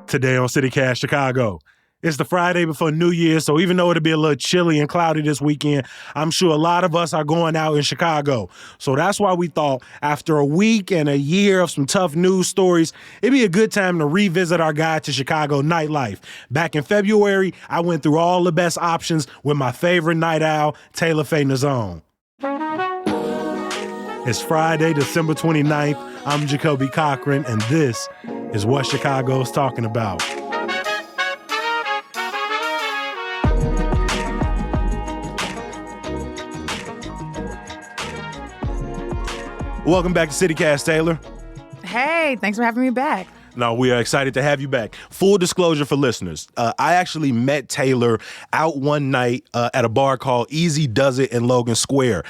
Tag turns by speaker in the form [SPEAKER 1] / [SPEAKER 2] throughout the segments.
[SPEAKER 1] Today on CityCast Chicago. It's the Friday before New Year's, so even though it'll be a little chilly and cloudy this weekend, I'm sure a lot of us are going out in Chicago. So that's why we thought after a week and a year of some tough news stories, it'd be a good time to revisit our guide to Chicago nightlife. Back in February, I went through all the best options with my favorite night owl, Taylor Faye Nazon. It's Friday, December 29th. I'm Jacoby Cochran, and this is what Chicago's talking about. Welcome back to CityCast, Taylor.
[SPEAKER 2] Hey, thanks for having me back.
[SPEAKER 1] No, we are excited to have you back. Full disclosure for listeners, I actually met Taylor out one night at a bar called Easy Does It in Logan Square.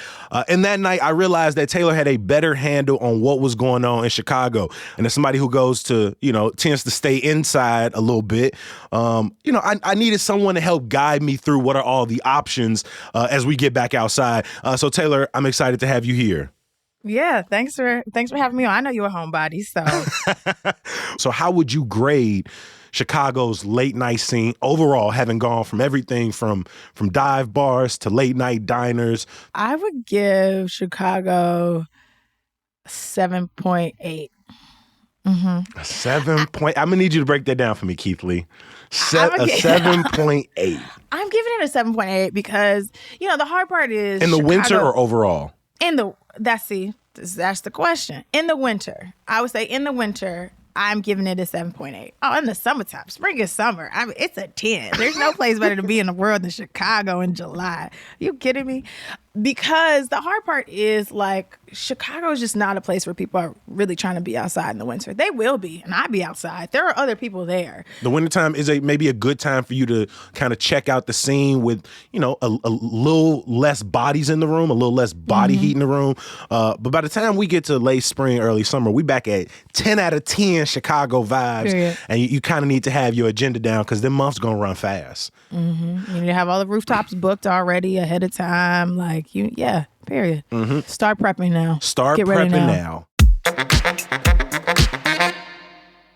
[SPEAKER 1] And that night, I realized that Taylor had a better handle on what was going on in Chicago. And as somebody who goes to, tends to stay inside a little bit, I needed someone to help guide me through what are all the options as we get back outside. So Taylor, I'm excited to have you here.
[SPEAKER 2] Yeah, thanks for having me on. I know you're a homebody, so.
[SPEAKER 1] So how would you grade Chicago's late night scene overall, having gone from everything from dive bars to late night diners?
[SPEAKER 2] I would give Chicago 7.8.
[SPEAKER 1] Mm-hmm. 7 point. I'm gonna need you to break that down for me, Keith Lee. 7.8.
[SPEAKER 2] I'm giving it a 7.8 because the hard part is
[SPEAKER 1] in the winter or overall.
[SPEAKER 2] That's the question. In the winter, I would say in the winter, I'm giving it a 7.8. Oh, in the summertime, spring is summer. It's a 10. There's no place better to be in the world than Chicago in July. Are you kidding me? Because the hard part is Chicago is just not a place where people are really trying to be outside in the winter. They will be, and I'd be outside. There are other people there.
[SPEAKER 1] The wintertime is maybe a good time for you to kind of check out the scene with, a little less bodies in the room, a little less body heat in the room. But by the time we get to late spring, early summer, we back at 10 out of 10 Chicago vibes. Period. And you kind of need to have your agenda down because them months going to run fast.
[SPEAKER 2] Mm-hmm. You need to have all the rooftops booked already ahead of time. Period. Mm-hmm. Start prepping now.
[SPEAKER 1] Get ready now.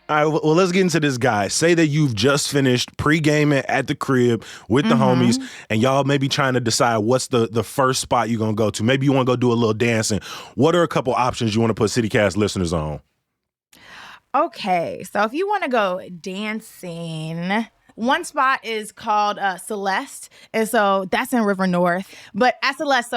[SPEAKER 1] All right, well, let's get into this guy. Say that you've just finished pre-gaming at the crib with the homies, and y'all may be trying to decide what's the first spot you're going to go to. Maybe you want to go do a little dancing. What are a couple options you want to put CityCast listeners on?
[SPEAKER 2] Okay, so if you want to go dancing, one spot is called Celeste, and so that's in River North. But at Celeste,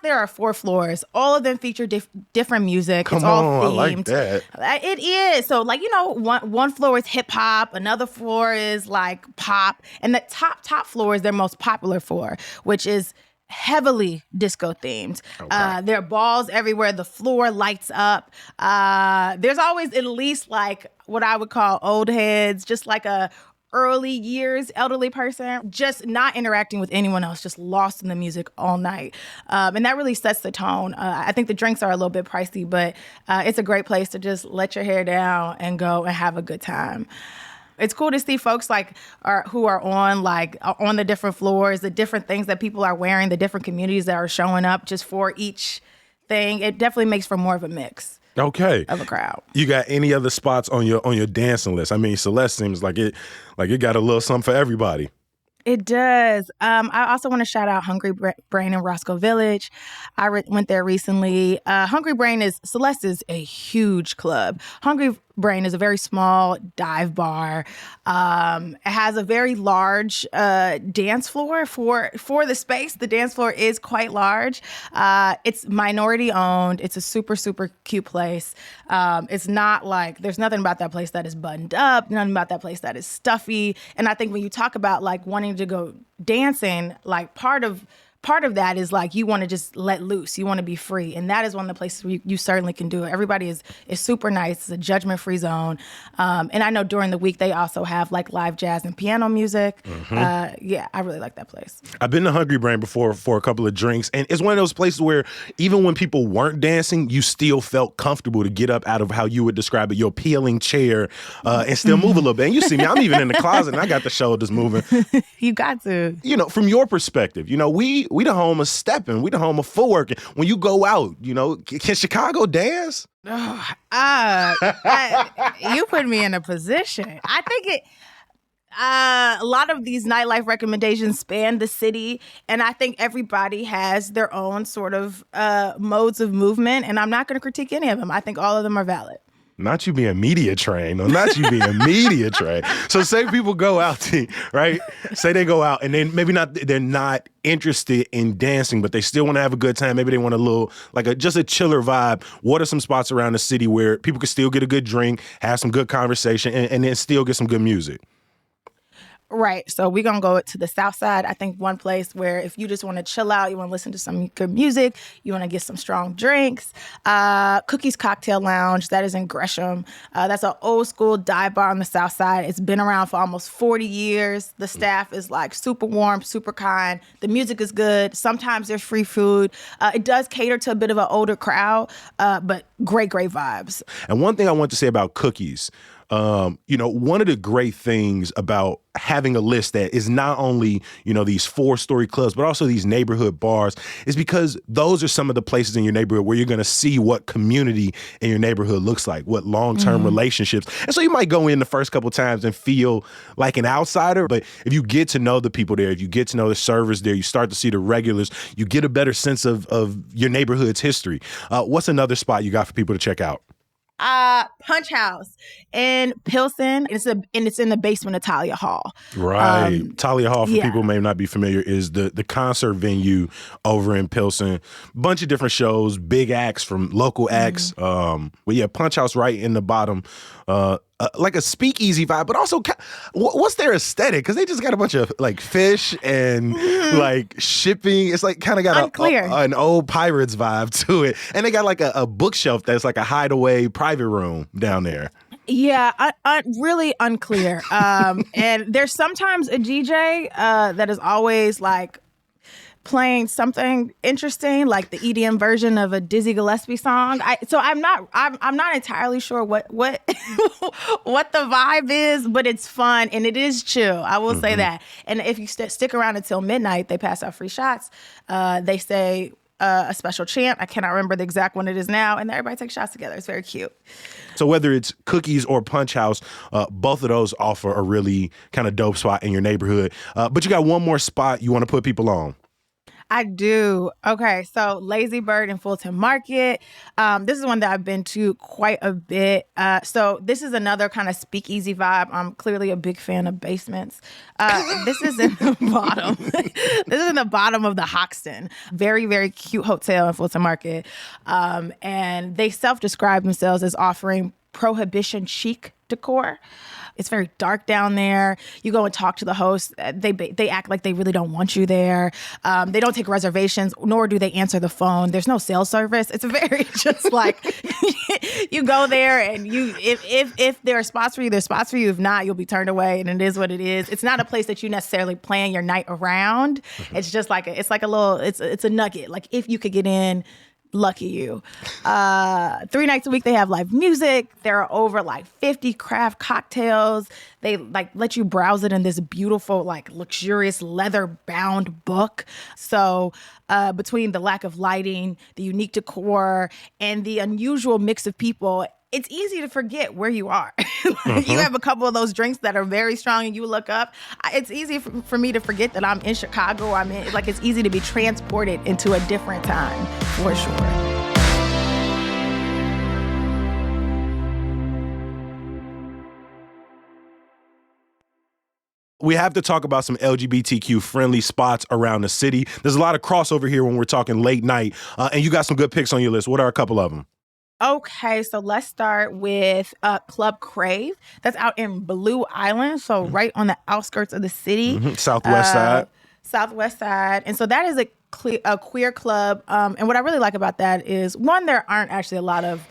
[SPEAKER 2] there are 4 floors. All of them feature different music.
[SPEAKER 1] Come
[SPEAKER 2] it's all
[SPEAKER 1] on,
[SPEAKER 2] themed.
[SPEAKER 1] I like that.
[SPEAKER 2] It is. So, one floor is hip hop, another floor is pop, and the top floor is their most popular floor, which is heavily disco themed. Okay. There are balls everywhere. The floor lights up. There's always at least what I would call old heads, just like a early years elderly person, just not interacting with anyone else, just lost in the music all night. And that really sets the tone. I think the drinks are a little bit pricey, but it's a great place to just let your hair down and go and have a good time. It's cool to see folks who are on the different floors, the different things that people are wearing, the different communities that are showing up just for each thing. It definitely makes for more of a mix.
[SPEAKER 1] Okay.
[SPEAKER 2] Of a crowd.
[SPEAKER 1] You got any other spots on your dancing list? I mean, Celeste seems like it got a little something for everybody.
[SPEAKER 2] It does. I also want to shout out Hungry Brain in Roscoe Village. I went there recently. Hungry Brain Celeste is a huge club. Hungry Brain is a very small dive bar. It has a very large dance floor for the space. The dance floor is quite large. It's minority owned. It's a super, super cute place. It's not there's nothing about that place that is buttoned up, nothing about that place that is stuffy. And I think when you talk about wanting to go dancing, part of that is you want to just let loose. You want to be free. And that is one of the places where you certainly can do it. Everybody is super nice. It's a judgment-free zone. And I know during the week they also have live jazz and piano music. I really like that place.
[SPEAKER 1] I've been to Hungry Brain before for a couple of drinks. And it's one of those places where even when people weren't dancing, you still felt comfortable to get up out of how you would describe it, your peeling chair, and still move a little bit. And you see me, I'm even in the closet and I got the shoulders moving.
[SPEAKER 2] You got to.
[SPEAKER 1] From your perspective, we we the home of stepping. We the home of footworking. When you go out, can Chicago dance?
[SPEAKER 2] You put me in a position. I think a lot of these nightlife recommendations span the city, and I think everybody has their own sort of modes of movement, and I'm not going to critique any of them. I think all of them are valid.
[SPEAKER 1] Not you being media trained, or not you being media trained. So say people go out, right? Say they go out and then they're not interested in dancing, but they still want to have a good time. Maybe they want a little, just a chiller vibe. What are some spots around the city where people can still get a good drink, have some good conversation, and then still get some good music?
[SPEAKER 2] Right. So we're going to go to the South Side. I think one place where if you just want to chill out, you want to listen to some good music, you want to get some strong drinks, Cookies Cocktail Lounge, that is in Gresham. That's an old school dive bar on the South Side. It's been around for almost 40 years. The staff is super warm, super kind. The music is good. Sometimes there's free food. It does cater to a bit of an older crowd, but great vibes.
[SPEAKER 1] And one thing I want to say about Cookies, one of the great things about having a list that is not only, these 4-story clubs, but also these neighborhood bars is because those are some of the places in your neighborhood where you're going to see what community in your neighborhood looks like, what long-term relationships. And so you might go in the first couple of times and feel like an outsider. But if you get to know the people there, if you get to know the servers there, you start to see the regulars, you get a better sense of your neighborhood's history. What's another spot you got for people to check out?
[SPEAKER 2] Punch House in Pilsen. It's in the basement of Talia Hall.
[SPEAKER 1] Right. Talia Hall, for people who may not be familiar, is the concert venue over in Pilsen. Bunch of different shows, big acts from local acts. Punch House right in the bottom. Like a speakeasy vibe, but also what's their aesthetic? Because they just got a bunch of fish and shipping. It's kind of got an old Pirates vibe to it. And they got a bookshelf that's like a hideaway private room down there.
[SPEAKER 2] Yeah, really unclear. And there's sometimes a DJ that is always playing something interesting, like the EDM version of a Dizzy Gillespie song. I'm not entirely sure what what the vibe is, but it's fun and it is chill. I will say that. And if you stick around until midnight, they pass out free shots. They say a special chant. I cannot remember the exact one it is now, and everybody takes shots together. It's very cute.
[SPEAKER 1] So whether it's Cookies or Punch House, both of those offer a really kind of dope spot in your neighborhood. But you got one more spot you want to put people on.
[SPEAKER 2] I do. Okay, so Lazy Bird in Fulton Market. This is one that I've been to quite a bit. So this is another kind of speakeasy vibe. I'm clearly a big fan of basements. This is in the bottom. This is in the bottom of the Hoxton. Very, very cute hotel in Fulton Market. And they self-describe themselves as offering prohibition chic decor. It's very dark down there. You go and talk to the host. They act like they really don't want you there. They don't take reservations, nor do they answer the phone. There's no cell service. It's very just you go there and if there are spots for you, there's spots for you. If not, you'll be turned away, and it is what it is. It's not a place that you necessarily plan your night around. It's just it's a nugget. If you could get in, lucky you. 3 nights a week, they have live music. There are over 50 craft cocktails. They let you browse it in this beautiful, luxurious leather-bound book. So between the lack of lighting, the unique decor, and the unusual mix of people, it's easy to forget where you are. You have a couple of those drinks that are very strong and you look up. It's easy for me to forget that I'm in Chicago. It's easy to be transported into a different time, for sure.
[SPEAKER 1] We have to talk about some LGBTQ-friendly spots around the city. There's a lot of crossover here when we're talking late night, and you got some good picks on your list. What are a couple of them?
[SPEAKER 2] Okay, so let's start with Club Crave. That's out in Blue Island, so right on the outskirts of the city.
[SPEAKER 1] Southwest side.
[SPEAKER 2] Southwest side. And so that is a queer club. And what I really like about that is, one, there aren't actually a lot of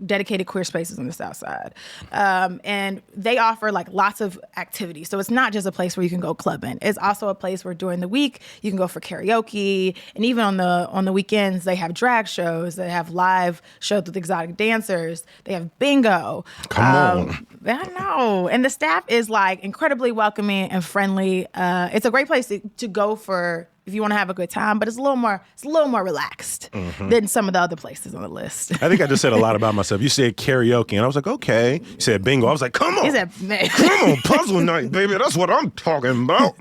[SPEAKER 2] dedicated queer spaces on the South Side. And they offer lots of activities. So it's not just a place where you can go clubbing. It's also a place where during the week you can go for karaoke. And even on the weekends, they have drag shows. They have live shows with exotic dancers. They have bingo.
[SPEAKER 1] Come on.
[SPEAKER 2] I know. And the staff is incredibly welcoming and friendly. It's a great place to go for if you want to have a good time, but it's a little more relaxed than some of the other places on the list.
[SPEAKER 1] I think I just said a lot about myself. You said karaoke, and I was like, okay. You said bingo. I was like, come on.
[SPEAKER 2] He said, man.
[SPEAKER 1] Come on, puzzle night, baby. That's what I'm talking about.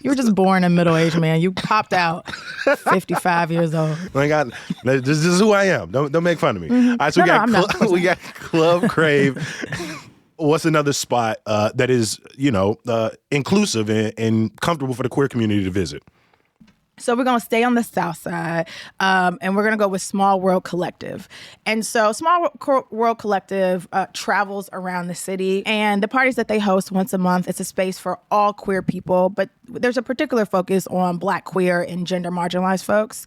[SPEAKER 2] You were just born a middle-aged man. You popped out 55 years old.
[SPEAKER 1] This is who I am. Don't make fun of me. All right, so we got Club Crave. What's another spot that is, inclusive and comfortable for the queer community to visit?
[SPEAKER 2] So we're going to stay on the South Side, and we're going to go with Small World Collective. And so Small World Collective travels around the city, and the parties that they host once a month, it's a space for all queer people, but there's a particular focus on Black, queer, and gender marginalized folks.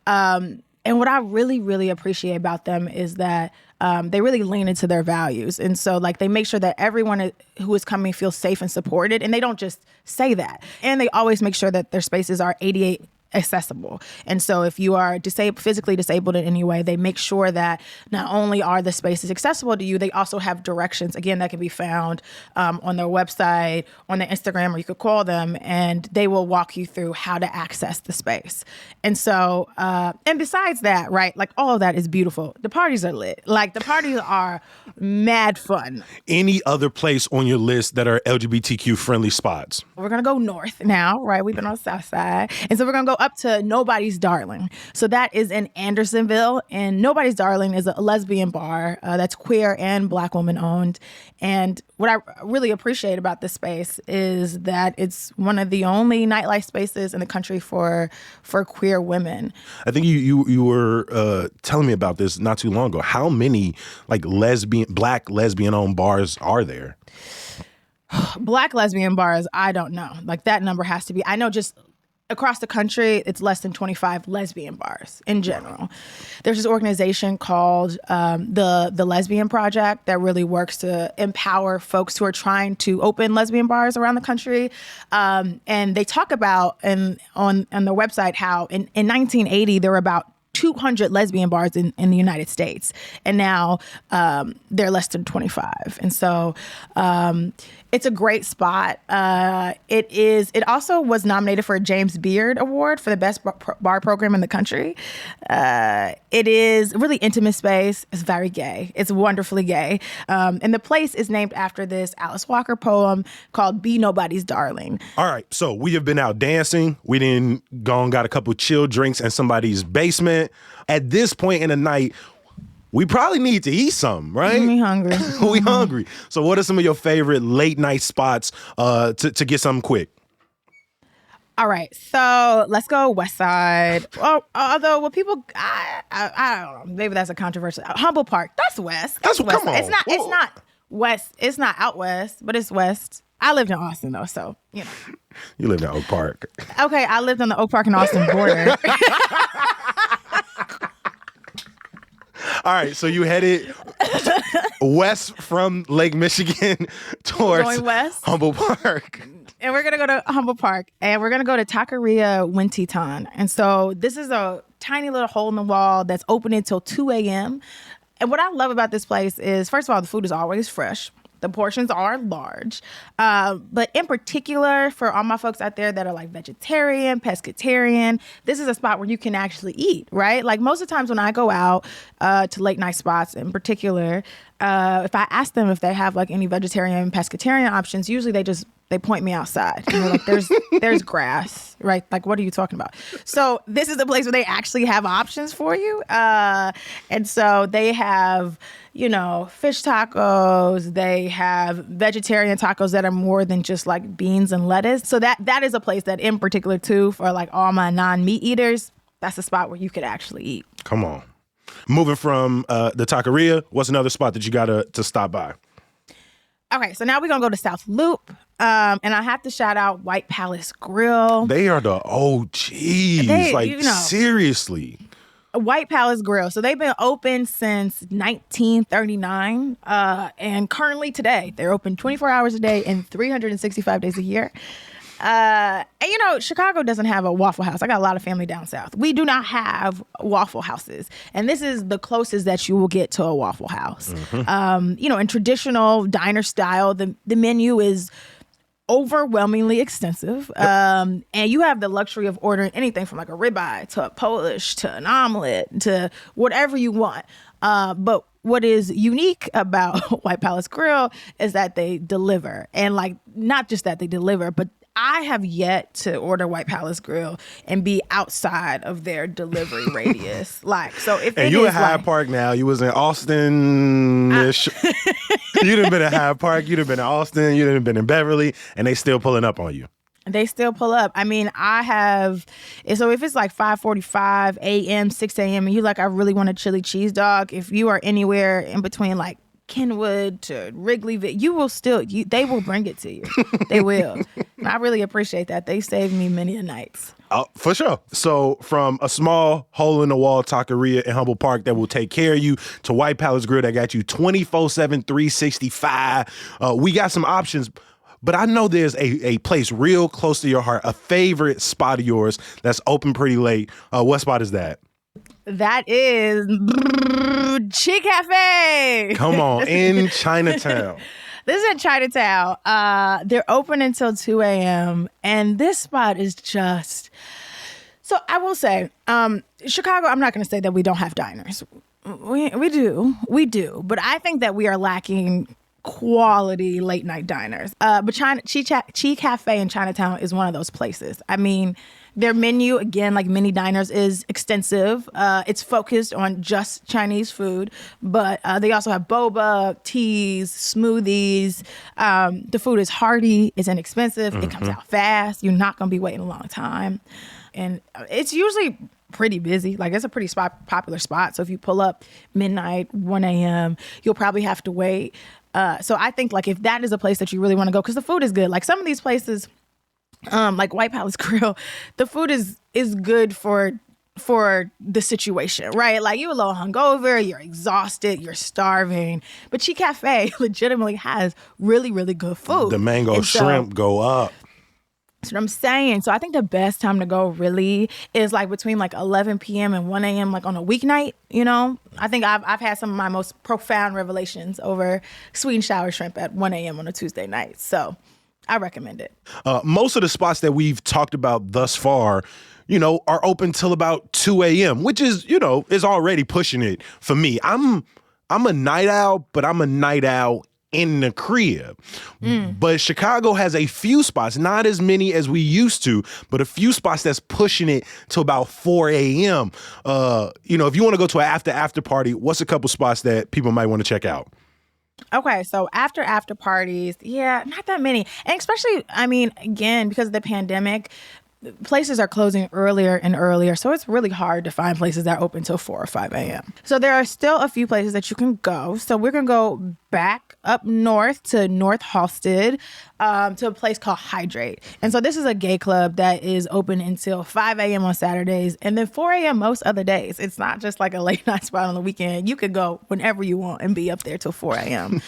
[SPEAKER 2] And what I really, really appreciate about them is that they really lean into their values. And so, they make sure that everyone who is coming feels safe and supported. And they don't just say that. And they always make sure that their spaces are ADA accessible. And so if you are physically disabled in any way, they make sure that not only are the spaces accessible to you, they also have directions, again, that can be found on their website, on their Instagram, or you could call them, and they will walk you through how to access the space. And so, and besides that, right, all of that is beautiful. The parties are lit. The parties are mad fun.
[SPEAKER 1] Any other place on your list that are LGBTQ friendly spots?
[SPEAKER 2] We're going to go north now, right? We've been on the South Side. And so we're going to go up to Nobody's Darling. So that is in Andersonville. And Nobody's Darling is a lesbian bar that's queer and Black woman owned. And what I really appreciate about this space is that it's one of the only nightlife spaces in the country for queer women.
[SPEAKER 1] I think you were telling me about this not too long ago. How many Black lesbian owned bars are there?
[SPEAKER 2] Black lesbian bars, I don't know. That number has to be, I know just across the country, it's less than 25 lesbian bars in general. There's this organization called the Lesbian Project that really works to empower folks who are trying to open lesbian bars around the country. And they talk about on their website how in 1980, there were about 200 lesbian bars in the United States. And now they're less than 25. And so it's a great spot. It also was nominated for a James Beard Award for the best bar program in the country. It is a really intimate space. It's very gay. It's wonderfully gay. And the place is named after this Alice Walker poem called Be Nobody's Darling.
[SPEAKER 1] All right. So we have been out dancing. We done got a couple chill drinks in somebody's basement. At this point in the night, we probably need to eat something, right?
[SPEAKER 2] We hungry.
[SPEAKER 1] We hungry. So what are some of your favorite late night spots to get something quick?
[SPEAKER 2] All right, so let's go West Side. Well, although people, I don't know, maybe that's a controversial. Humble Park, that's West. That's West.
[SPEAKER 1] Come on.
[SPEAKER 2] It's not West. It's not out West, but it's West. I lived in Austin though, so you know.
[SPEAKER 1] You lived in Oak Park.
[SPEAKER 2] Okay, I lived on the Oak Park and Austin border.
[SPEAKER 1] All right, so you headed west from Lake Michigan towards
[SPEAKER 2] Going west.
[SPEAKER 1] Humble Park.
[SPEAKER 2] And we're going to go to Humble Park, and we're going to go to Taqueria Wintiton. And so this is a tiny little hole in the wall that's open until 2 a.m. And what I love about this place is, first of all, the food is always fresh. The portions are large. But in particular, for all my folks out there that are like vegetarian, pescatarian, this is a spot where you can actually eat, right? Like most of the times when I go out to late night spots in particular, if I ask them if they have like any vegetarian, pescatarian options, usually they point me outside. You know, like there's grass, right? Like, what are you talking about? So this is a place where they actually have options for you. And so they have, you know, fish tacos. They have vegetarian tacos that are more than just like beans and lettuce. So that is a place that in particular too, for like all my non-meat eaters, that's a spot where you could actually eat.
[SPEAKER 1] Come on. Moving from the taqueria, what's another spot that you got to stop by?
[SPEAKER 2] Okay, so now we're going to go to South Loop. And I have to shout out White Palace Grill.
[SPEAKER 1] They are the OGs. Seriously.
[SPEAKER 2] White Palace Grill. So they've been open since 1939. And currently today, they're open 24 hours a day and 365 days a year. And you know, Chicago doesn't have a Waffle House. I got a lot of family down south. We do not have Waffle Houses. And this is the closest that you will get to a Waffle House. Mm-hmm. You know, in traditional diner style, the menu is overwhelmingly extensive. And you have the luxury of ordering anything from like a ribeye to a Polish to an omelet to whatever you want. But what is unique about White Palace Grill is that they deliver. And like, not just that they deliver, but I have yet to order White Palace Grill and be outside of their delivery radius. Like, so if
[SPEAKER 1] and you at Hyde Park now, you was in Austin-ish. You done been at Hyde Park, you done been in Austin, you done been in Beverly, and they still pulling up on you.
[SPEAKER 2] They still pull up. I mean, I have, so if it's like 5:45 a.m., 6 a.m., and you like, I really want a chili cheese dog, if you are anywhere in between like Kenwood to Wrigleyville, you will still, they will bring it to you. They will. And I really appreciate that. They saved me many a nights.
[SPEAKER 1] For sure. So from a small hole-in-the-wall taqueria in Humboldt Park that will take care of you to White Palace Grill that got you 24/7, 365. We got some options. But I know there's a place real close to your heart, a favorite spot of yours that's open pretty late. What spot is that?
[SPEAKER 2] That is Chi Cafe.
[SPEAKER 1] Come on, in Chinatown.
[SPEAKER 2] This is in Chinatown. They're open until 2 a.m. And this spot is just... So I will say, Chicago, I'm not going to say that we don't have diners. We do. But I think that we are lacking quality late night diners. But Chi Cafe in Chinatown is one of those places. I mean, their menu, again, like many diners, is extensive. It's focused on just Chinese food, but they also have boba, teas, smoothies. The food is hearty, it's inexpensive, It comes out fast. You're not going to be waiting a long time. And it's usually pretty busy. Like, it's a pretty popular spot. So if you pull up midnight, 1 a.m., you'll probably have to wait. So I think like if that is a place that you really want to go, because the food is good. Like some of these places, like White Palace Grill, the food is good for the situation, right? Like you're a little hungover, you're exhausted, you're starving. But Chi Cafe legitimately has really, really good food.
[SPEAKER 1] The mango shrimp go up.
[SPEAKER 2] That's what I'm saying. So I think the best time to go really is like between like 11 p.m. and 1 a.m. like on a weeknight, you know? I think I've had some of my most profound revelations over sweet and sour shrimp at 1 a.m. on a Tuesday night. So I recommend it.
[SPEAKER 1] Most of the spots that we've talked about thus far, you know, are open till about 2 a.m., which is, you know, is already pushing it for me. I'm a night owl, but I'm a night owl in the crib. But Chicago has a few spots, not as many as we used to, but a few spots that's pushing it to about 4 a.m. You know, if you want to go to an after party, what's a couple spots that people might want to check out?
[SPEAKER 2] Okay, so after parties, yeah, not that many. And especially, I mean, again, because of the pandemic, places are closing earlier and earlier, so it's really hard to find places that are open till 4 or 5 a.m. So there are still a few places that you can go. So we're going to go back up north to North Halsted, to a place called Hydrate. And so this is a gay club that is open until 5 a.m. on Saturdays and then 4 a.m. most other days. It's not just like a late night spot on the weekend. You could go whenever you want and be up there till 4 a.m.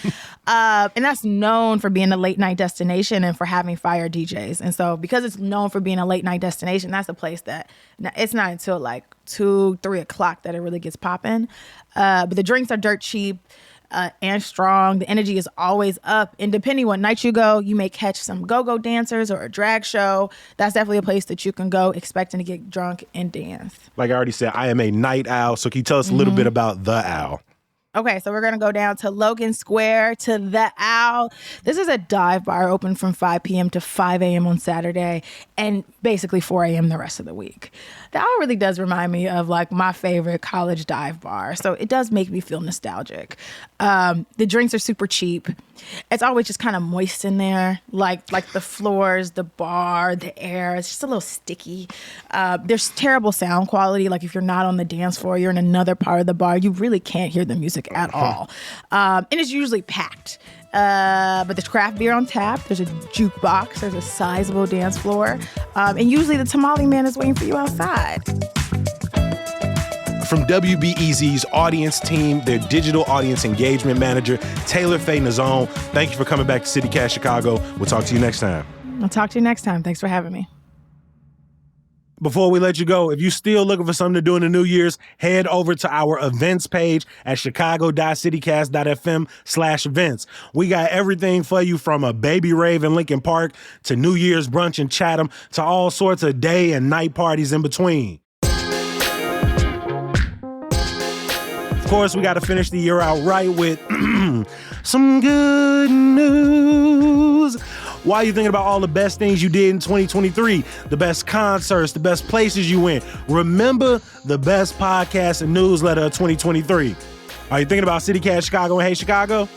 [SPEAKER 2] And that's known for being a late night destination and for having fire DJs. And so because it's known for being a late night destination, that's a place that it's not until like 2, 3 o'clock that it really gets popping. But the drinks are dirt cheap. And strong. The energy is always up. And depending what night you go, you may catch some go-go dancers or a drag show. That's definitely a place that you can go expecting to get drunk and dance.
[SPEAKER 1] Like I already said, I am a night owl. So can you tell us a little bit about The Owl?
[SPEAKER 2] Okay, so we're going to go down to Logan Square to The Owl. This is a dive bar open from 5 p.m. to 5 a.m. on Saturday and basically 4 a.m. the rest of the week. The Owl really does remind me of like my favorite college dive bar. So it does make me feel nostalgic. The drinks are super cheap. It's always just kind of moist in there, like the floors, the bar, the air. It's just a little sticky. There's terrible sound quality. Like if you're not on the dance floor, you're in another part of the bar, you really can't hear the music at all. And it's usually packed. But there's craft beer on tap. There's a jukebox. There's a sizable dance floor. And usually the tamale man is waiting for you outside.
[SPEAKER 1] From WBEZ's audience team, their digital audience engagement manager, Taylor Faye Nazon, thank you for coming back to CityCast Chicago. We'll talk to you next time.
[SPEAKER 2] I'll talk to you next time. Thanks for having me.
[SPEAKER 1] Before we let you go, if you're still looking for something to do in the New Year's, head over to our events page at chicago.citycast.fm/events. We got everything for you from a baby rave in Lincoln Park to New Year's brunch in Chatham to all sorts of day and night parties in between. Of course, we got to finish the year out right with some good news. While you're thinking about all the best things you did in 2023, the best concerts, the best places you went, remember the best podcast and newsletter of 2023. Are you thinking about CityCast Chicago and Hey Chicago?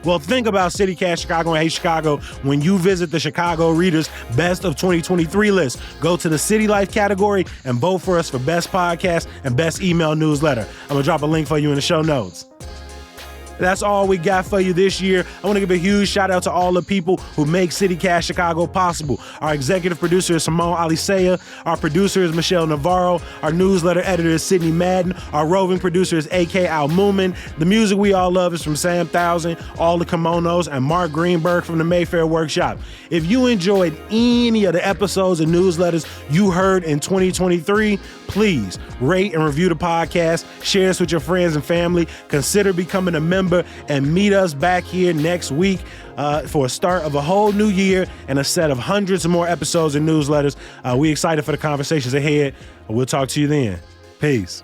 [SPEAKER 1] Well, think about CityCast Chicago and Hey Chicago when you visit the Chicago Reader's Best of 2023 list. Go to the City Life category and vote for us for Best Podcast and Best Email Newsletter. I'm going to drop a link for you in the show notes. That's all we got for you this year. I want to give a huge shout out to all the people who make CityCast Chicago possible. Our executive producer is Simone Alisea. Our producer is Michelle Navarro. Our newsletter editor is Sydney Madden. Our roving producer is A.K. Al Moomin. The music we all love is from Sam Thousand, All the Kimonos, and Mark Greenberg from the Mayfair Workshop. If you enjoyed any of the episodes and newsletters you heard in 2023, please rate and review the podcast, share this with your friends and family, consider becoming a member, and meet us back here next week for a start of a whole new year and a set of hundreds of more episodes and newsletters. We're excited for the conversations ahead. We'll talk to you then. Peace.